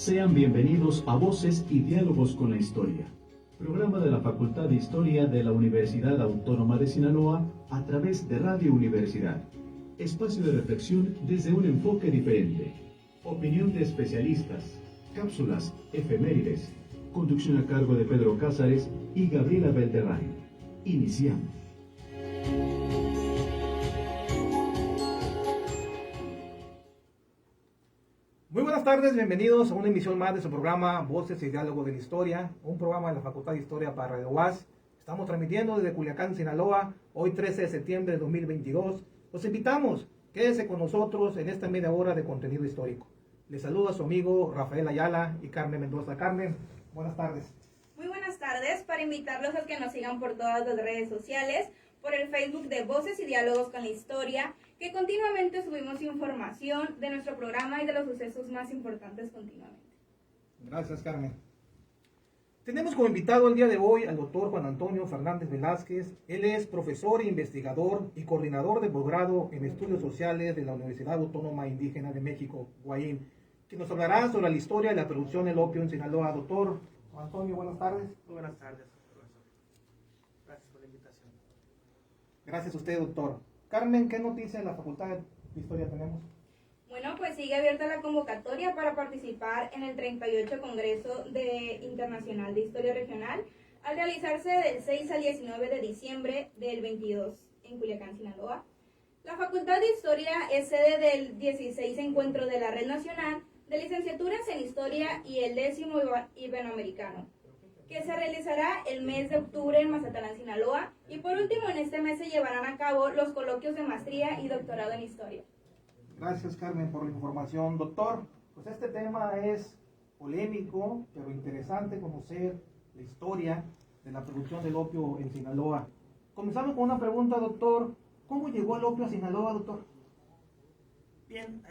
Sean bienvenidos a Voces y Diálogos con la Historia, programa de la Facultad de Historia de la Universidad Autónoma de Sinaloa a través de Radio Universidad. Espacio de reflexión desde un enfoque diferente. Opinión de especialistas, cápsulas, efemérides. Conducción a cargo de Pedro Cázares y Gabriela Belderrain. Iniciamos. Muy buenas tardes, bienvenidos a una emisión más de su programa Voces y Diálogos de la Historia, un programa de la Facultad de Historia para Radio UAS. Estamos transmitiendo desde Culiacán, Sinaloa, hoy 13 de septiembre de 2022. Los invitamos, quédense con nosotros en esta media hora de contenido histórico. Les saluda su amigo Rafael Ayala y Carmen Mendoza. Carmen, buenas tardes. Muy buenas tardes, para invitarlos a que nos sigan por todas las redes sociales, por el Facebook de Voces y Diálogos con la Historia, que continuamente subimos información de nuestro programa y de los sucesos más importantes continuamente. Gracias, Carmen. Tenemos como invitado el día de hoy al doctor Juan Antonio Fernández Velázquez. Él es profesor e investigador y coordinador de posgrado en estudios sociales de la Universidad Autónoma Indígena de México, Guayín, que nos hablará sobre la historia de la producción del opio en Sinaloa. Doctor Juan Antonio, buenas tardes. Muy buenas tardes, profesor. Gracias por la invitación. Gracias a usted, doctor. Carmen, ¿qué noticias en la Facultad de Historia tenemos? Bueno, pues sigue abierta la convocatoria para participar en el 38 Congreso Internacional de Historia Regional, al realizarse del 6 al 19 de diciembre del 22 en Culiacán, Sinaloa. La Facultad de Historia es sede del 16 Encuentro de la Red Nacional de Licenciaturas en Historia y el 10º Iberoamericano, que se realizará el mes de octubre en Mazatlán, Sinaloa, y por último en este mes se llevarán a cabo los coloquios de maestría y doctorado en Historia. Gracias, Carmen, por la información. Doctor, pues este tema es polémico, pero interesante conocer la historia de la producción del opio en Sinaloa. Comenzamos con una pregunta, doctor. ¿Cómo llegó el opio a Sinaloa, doctor? Bien,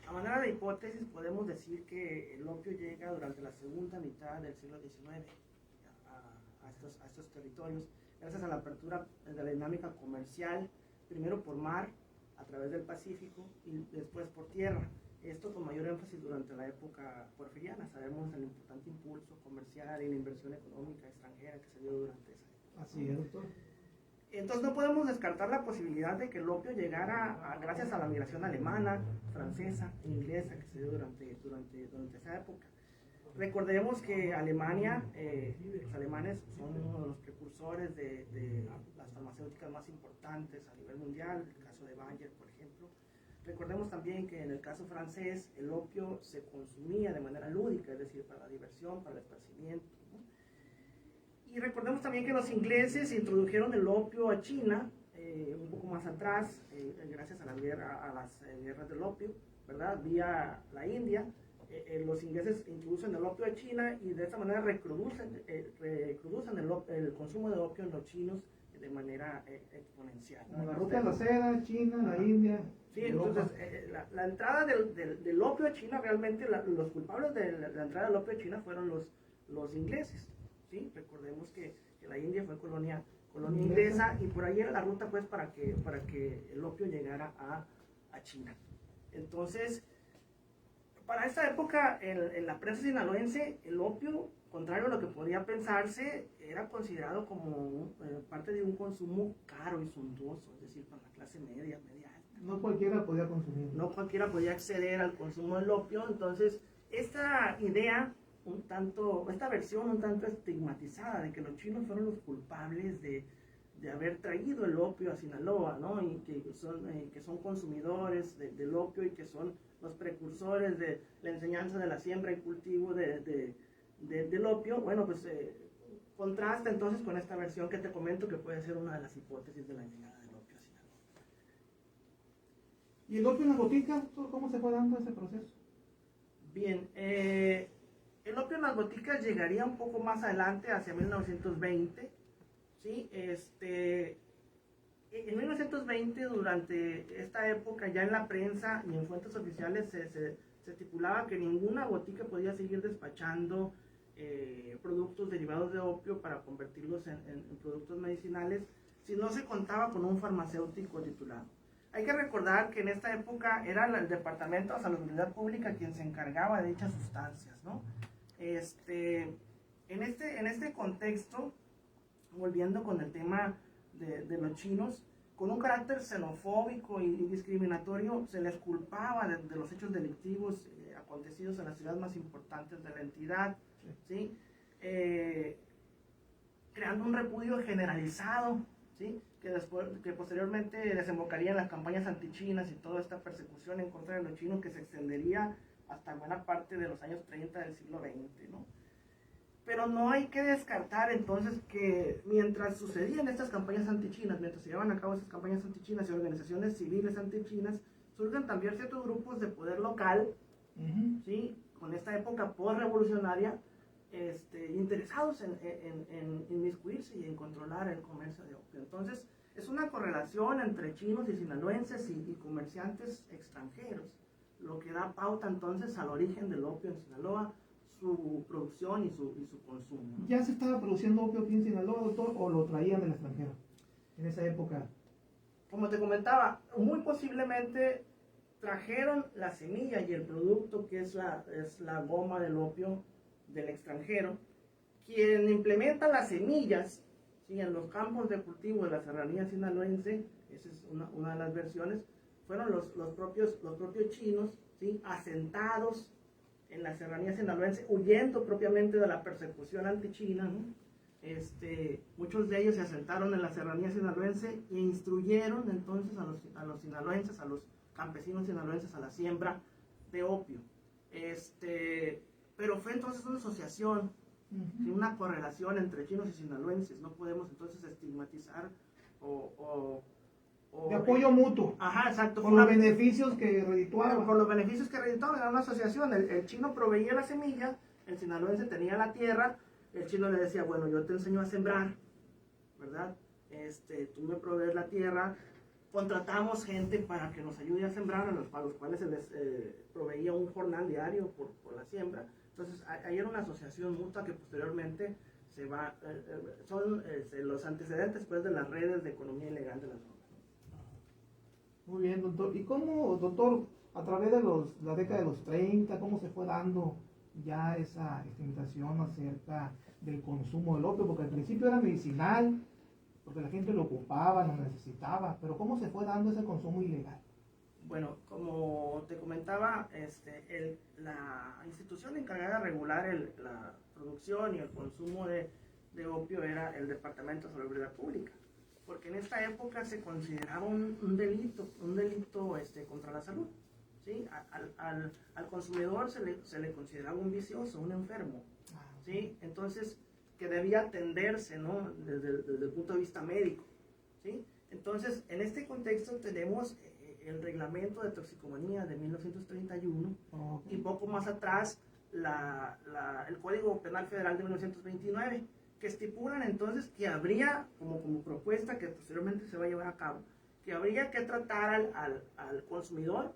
a manera de hipótesis podemos decir que el opio llega durante la segunda mitad del siglo XIX a estos territorios, gracias a la apertura de la dinámica comercial, primero por mar, a través del Pacífico, y después por tierra. Esto con mayor énfasis durante la época porfiriana. Sabemos el importante impulso comercial y la inversión económica extranjera que se dio durante esa época. Así es, doctor. Entonces no podemos descartar la posibilidad de que el opio llegara gracias a la migración alemana, francesa e inglesa que se dio durante esa época. Recordemos que Alemania, los alemanes son uno de los precursores de las farmacéuticas más importantes a nivel mundial, el caso de Bayer, por ejemplo. Recordemos también que en el caso francés el opio se consumía de manera lúdica, es decir, para la diversión, para el esparcimiento, ¿no? Y recordemos también que los ingleses introdujeron el opio a China un poco más atrás, gracias a las guerras del opio, ¿verdad? Vía la India. Los ingleses introducen el opio a China y de esta manera recrudecen el consumo de opio en los chinos de manera exponencial. Como la ruta de la seda, China, la India. Sí, entonces la entrada del opio a China, realmente los culpables de la entrada del opio a China fueron los ingleses. ¿Sí? Recordemos que la India fue colonia inglesa y por ahí era la ruta pues para que el opio llegara a China. Entonces, para esta época, en la prensa sinaloense, el opio, contrario a lo que podría pensarse, era considerado como parte de un consumo caro y suntuoso, es decir, para la clase media alta. No cualquiera podía consumir. No cualquiera podía acceder al consumo del opio. Entonces, esta idea, esta versión un tanto estigmatizada de que los chinos fueron los culpables de haber traído el opio a Sinaloa, ¿no? Y que son consumidores del opio y que son los precursores de la enseñanza de la siembra y cultivo del opio. Bueno, pues contrasta entonces con esta versión que te comento que puede ser una de las hipótesis de la llegada del opio a Sinaloa. ¿Y el opio en la botica? ¿Cómo se fue dando ese proceso? Bien, el opio en las boticas llegaría un poco más adelante, hacia 1920, ¿sí? En 1920, durante esta época, ya en la prensa y en fuentes oficiales se estipulaba que ninguna botica podía seguir despachando productos derivados de opio para convertirlos en productos medicinales si no se contaba con un farmacéutico titulado. Hay que recordar que en esta época era el Departamento de Salubridad Pública quien se encargaba de dichas sustancias, ¿no? En este contexto, volviendo con el tema de los chinos, con un carácter xenofóbico y discriminatorio, se les culpaba de los hechos delictivos acontecidos en las ciudades más importantes de la entidad, ¿sí? Creando un repudio generalizado, ¿sí? que posteriormente desembocaría en las campañas antichinas y toda esta persecución en contra de los chinos que se extendería hasta buena parte de los años 30 del siglo XX, ¿no? Pero no hay que descartar entonces que mientras sucedían estas campañas antichinas, mientras se llevaban a cabo esas campañas antichinas y organizaciones civiles antichinas, surgen también ciertos grupos de poder local, ¿sí? Con esta época post-revolucionaria, interesados en inmiscuirse y en controlar el comercio de opio. Entonces, es una correlación entre chinos y sinaloenses y comerciantes extranjeros, lo que da pauta entonces al origen del opio en Sinaloa, su producción y su consumo, ¿no? ¿Ya se estaba produciendo opio aquí en Sinaloa, doctor, o lo traían del extranjero en esa época? Como te comentaba, muy posiblemente trajeron la semilla y el producto que es la goma del opio del extranjero. Quien implementa las semillas, ¿sí? En los campos de cultivo de la serranía sinaloense, esa es una de las versiones, fueron los propios chinos, ¿sí? Asentados en la serranía sinaloense, huyendo propiamente de la persecución antichina, ¿no? Muchos de ellos se asentaron en la serranía sinaloense e instruyeron entonces a los sinaloenses, a los campesinos sinaloenses a la siembra de opio. Pero fue entonces una asociación, ¿sí? Una correlación entre chinos y sinaloenses. No podemos entonces estigmatizar de apoyo mutuo. Ajá, exacto. Por los beneficios que redituaban. Por los beneficios que redituaban, era una asociación. El chino proveía la semilla, el sinaloense tenía la tierra, el chino le decía, bueno, yo te enseño a sembrar, ¿verdad? Tú me provees la tierra, contratamos gente para que nos ayude a sembrar, a los cuales se les proveía un jornal diario por la siembra. Entonces, ahí era una asociación mutua que posteriormente son los antecedentes pues, de las redes de economía ilegal de las drogas. Muy bien, doctor. ¿Y cómo, doctor, a través de la década de los 30, cómo se fue dando ya esa estigmatización acerca del consumo del opio? Porque al principio era medicinal, porque la gente lo ocupaba, lo necesitaba, pero ¿cómo se fue dando ese consumo ilegal? Bueno, como te comentaba, la institución encargada de regular la producción y el consumo de opio era el Departamento de Salubridad Pública, porque en esta época se consideraba un delito contra la salud, ¿sí? Al consumidor se le consideraba un vicioso, un enfermo, ¿sí? Entonces, que debía atenderse, ¿no? Desde el punto de vista médico, ¿sí? Entonces, en este contexto tenemos el reglamento de toxicomanía de 1931 y poco más atrás el Código Penal Federal de 1929, que estipulan entonces que habría, como propuesta que posteriormente se va a llevar a cabo, que habría que tratar al consumidor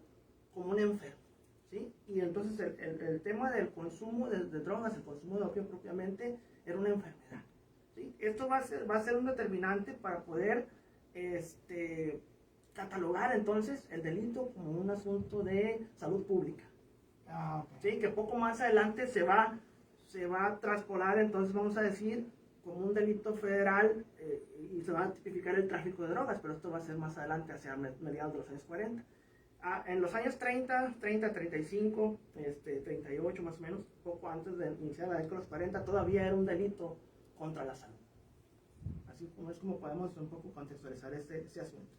como un enfermo, ¿sí? Y entonces el tema del consumo de drogas, el consumo de opio propiamente, era una enfermedad, ¿sí? Esto va a ser un determinante para poder catalogar entonces el delito como un asunto de salud pública, ¿sí? Que poco más adelante se va a traspolar, entonces vamos a decir, como un delito federal y se va a tipificar el tráfico de drogas, pero esto va a ser más adelante, hacia mediados de los años 40. En los años 30, 35, 38 más o menos, poco antes de iniciar la década de los 40, todavía era un delito contra la salud. Así como es como podemos un poco contextualizar este asunto.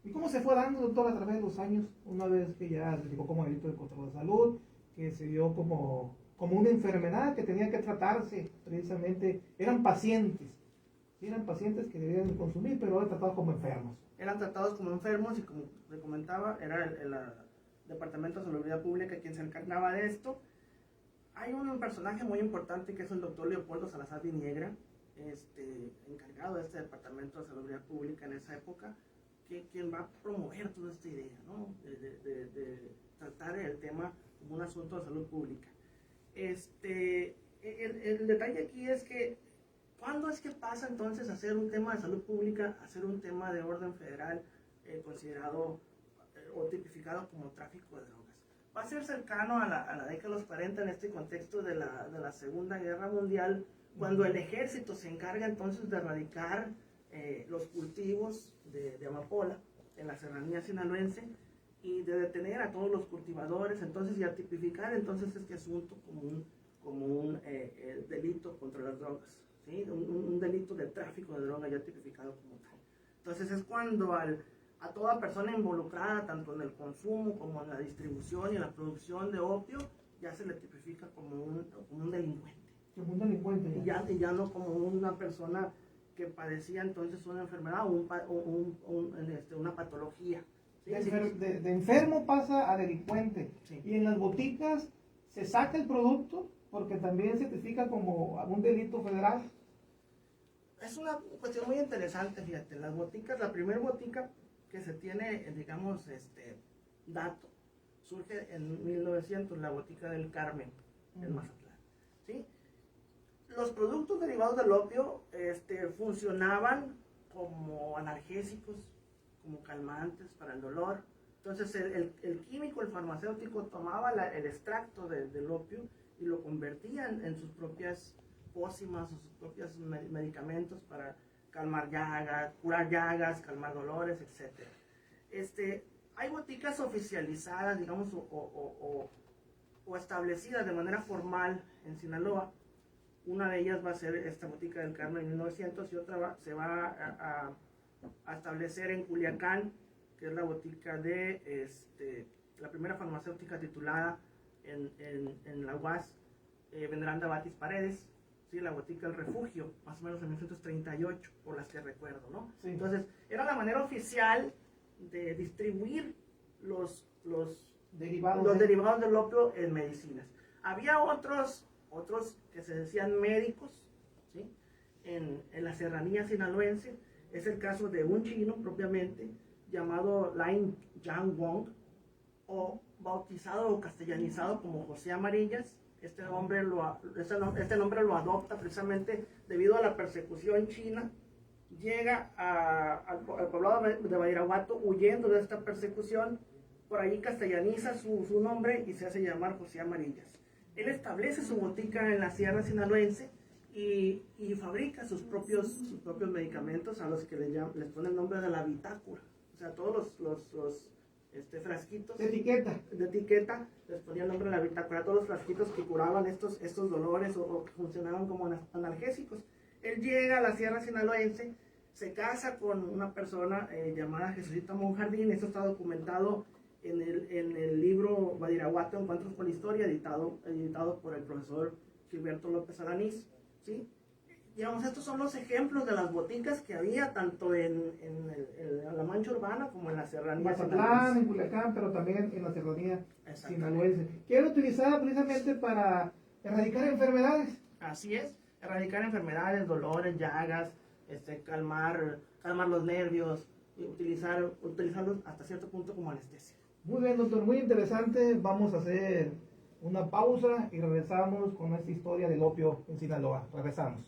¿Y cómo se fue dando, doctor, a través de los años, una vez que ya se dedicó como delito de contra la salud, que se dio como una enfermedad que tenía que tratarse, precisamente, eran pacientes que debían consumir, pero eran tratados como enfermos? Eran tratados como enfermos y como le comentaba, era el Departamento de Salubridad Pública quien se encargaba de esto. Hay un personaje muy importante que es el doctor Leopoldo Salazar Viniegra, encargado de este Departamento de Salubridad Pública en esa época, quien va a promover toda esta idea, ¿no? de tratar el tema como un asunto de salud pública. El detalle aquí es que ¿cuándo es que pasa entonces a ser un tema de salud pública a ser un tema de orden federal considerado o tipificado como tráfico de drogas. Va a ser cercano a la década de los 40 en este contexto de la Segunda Guerra Mundial, cuando el ejército se encarga entonces de erradicar los cultivos de amapola en la serranía sinaloense y de detener a todos los cultivadores, entonces, y a tipificar entonces este asunto como un delito contra las drogas, ¿sí? Un delito de tráfico de drogas ya tipificado como tal. Entonces es cuando a toda persona involucrada, tanto en el consumo como en la distribución y en la producción de opio, ya se le tipifica como un delincuente. Como un delincuente. Y ya no como una persona que padecía entonces una enfermedad o una patología. ¿Sí? De enfermo pasa a delincuente. Sí. Y en las boticas se saca el producto porque también se tipifica como un delito federal. Es una cuestión muy interesante, fíjate. Las boticas, la primera botica que se tiene, digamos, dato, surge en 1900, la botica del Carmen, en Mazatlán. ¿Sí? Los productos derivados del opio funcionaban como analgésicos, como calmantes para el dolor. Entonces el químico, el farmacéutico tomaba el extracto del opio y lo convertía en sus propias pócimas o sus propios medicamentos para calmar llagas, curar llagas, calmar dolores, etc. Hay boticas oficializadas, digamos, o establecidas de manera formal en Sinaloa. Una de ellas va a ser esta botica del Carmen en 1900 y otra se va a establecer en Culiacán, que es la botica de la primera farmacéutica titulada en la UAS, Veneranda Batis Paredes, ¿sí? La botica El Refugio, más o menos en 1938, por las que recuerdo, ¿no? Sí. Entonces, era la manera oficial de distribuir los Derivados derivados del opio en medicinas. Había otros que se decían médicos, ¿sí? En la serranía sinaloense. Es el caso de un chino propiamente llamado Lin Yang Wong, o bautizado o castellanizado como José Amarillas. Este nombre lo adopta precisamente debido a la persecución china. Llega al poblado de Badiraguato huyendo de esta persecución. Por ahí castellaniza su nombre y se hace llamar José Amarillas. Él establece su botica en la sierra sinaloense y fabrica sus propios medicamentos, a los que les pone el nombre de la bitácora. O sea, todos los frasquitos de etiqueta les ponía el nombre de la bitácora, todos los frasquitos que curaban estos dolores o que funcionaban como analgésicos. Él llega a la sierra sinaloense, se casa con una persona llamada Jesucita Monjardín. Esto está documentado en el libro Badiraguato, Encuentros con la Historia, editado por el profesor Gilberto López Alanís, ¿sí? Digamos, estos son los ejemplos de las boticas que había tanto en la mancha urbana como en la serranía. Mazatlán, en Culiacán, pero también en la serranía sinaloense, que era utilizada precisamente para erradicar enfermedades. Así es, erradicar enfermedades, dolores, llagas, calmar los nervios, y utilizarlos hasta cierto punto como anestesia. Muy bien, doctor, muy interesante. Vamos a hacer una pausa y regresamos con esta historia del opio en Sinaloa. Regresamos.